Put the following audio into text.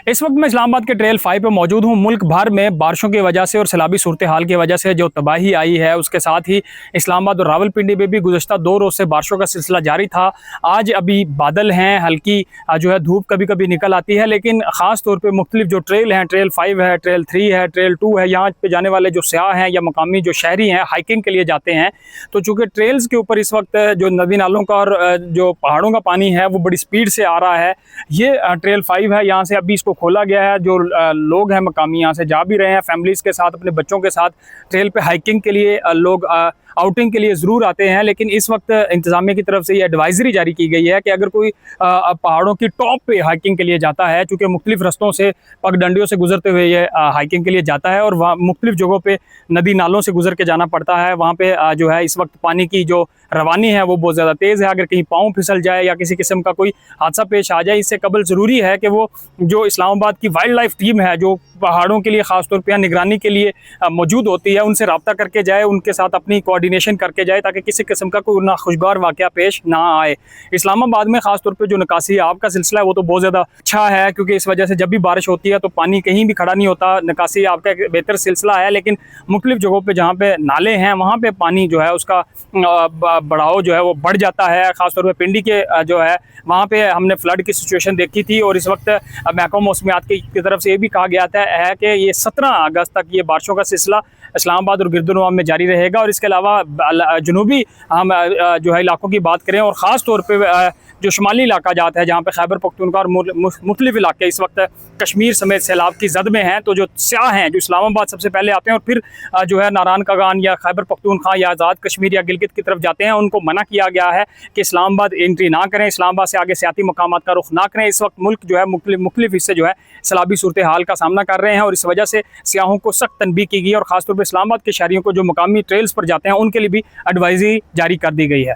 इस वक्त मैं इस्लामाबाद के ट्रेल 5 पे मौजूद हूँ। मुल्क भर में बारिशों की वजह से और सैलाबी सूरत हाल की वजह से जो तबाही आई है, उसके साथ ही इस्लामाबाद और रावलपिंडी में भी गुज़श्ता 2 रोज़ से बारिशों का सिलसिला जारी था। आज अभी बादल हैं, हल्की जो है धूप कभी कभी निकल आती है, लेकिन ख़ास तौर पर मुख्तलिफ जो ट्रेल हैं, ट्रेल 5 है, ट्रेल 3 है, ट्रेल 2 है, यहाँ पे जाने वाले जो सयाह हैं या मकामी जो शहरी हैं हाइकिंग के लिए जाते हैं, तो चूँकि ट्रेल्स के ऊपर इस वक्त जो नदी नालों का और जो पहाड़ों का पानी है वो बड़ी स्पीड से आ रहा है। ये ट्रेल 5 है, यहाँ से अभी इसको खोला गया है। जो लोग हैं मकामी यहाँ से जा भी रहे हैं फैमिलीज़ के साथ, अपने बच्चों के साथ ट्रेल पे हाइकिंग के लिए लोग आउटिंग के लिए ज़रूर आते हैं। लेकिन इस वक्त इंतज़ामिया की तरफ से ये एडवाइज़री जारी की गई है कि अगर कोई पहाड़ों की टॉप पे हाइकिंग के लिए जाता है, चूँकि मुख्तलिफ रस्तों से पगडंडियों से गुजरते हुए ये हाइकिंग के लिए जाता है और वहाँ मुख्तलिफ जगहों पे नदी नालों से गुजर के जाना पड़ता है। वहाँ पे जो है इस वक्त पानी की जो रवानी है वो बहुत ज़्यादा तेज़ है। अगर कहीं पाँव फिसल जाए या किसी किस्म का कोई हादसा पेश आ जाए, इससे कबल ज़रूरी है कि वो जो इस्लामाबाद की वाइल्ड लाइफ टीम है जो पहाड़ों के लिए ख़ास तौर पर निगरानी के लिए मौजूद होती है, उनसे रब्ता करके जाए, उनके साथ अपनी कोऑर्डिनेशन करके जाए ताकि किसी किस्म का कोई नाखुशगवार वाक़या पेश ना आए। इस्लामाबाद में ख़ास तौर पे जो निकासी आब का सिलसिला है वो तो बहुत ज़्यादा अच्छा है, क्योंकि इस वजह से जब भी बारिश होती है तो पानी कहीं भी खड़ा नहीं होता। निकासी आब का एक बेहतर सिलसिला है, लेकिन मुख्तलिफ जगहों पर जहाँ पे नाले हैं वहाँ पर पानी जो है उसका बढ़ाव जो है वो बढ़ जाता है। ख़ास तौर पर पिंडी के जो है वहाँ पे हमने फ्लड की सिचुएशन देखी थी और इस वक्त महकमा मौसमियात की तरफ से ये भी कहा गया था है कि ये 17 अगस्त तक ये बारिशों का सिलसिला इस्लामाबाद और गिरदुनवाब में जारी रहेगा। और इसके अलावा जनूबी हम जो है इलाकों की बात करें और ख़ास तौर पे जो शुमाली इलाका जाता है जहाँ पे खैबर पख्तूनख्वा और मुख्तलिफ इलाके इस वक्त कश्मीर समेत सैलाब की जद में हैं, तो जो सयाह हैं जो इस्लामाबाद सबसे पहले आते हैं और फिर जो है नारायण कागान या खैबर पख्तूनख्वा या आज़ाद कश्मीर या गिलगित की तरफ जाते हैं, उनको मना किया गया है कि इस्लामाबाद एंट्री ना करें, इस्लामाबाद से आगे सियाती मकामात का रुख ना करें। इस वक्त मुल्क जो है मुख्तलिफ हिस्से जो है सैलाबी सूरत हाल का सामना कर रहे हैं और इस वजह से सियाहों को सख्त तनबीह की गई और ख़ासतौर पर इस्लामाबाद के शहरियों को जो मकामी ट्रेल्स पर जाते हैं उनके लिए भी एडवाइजरी जारी कर दी गई है।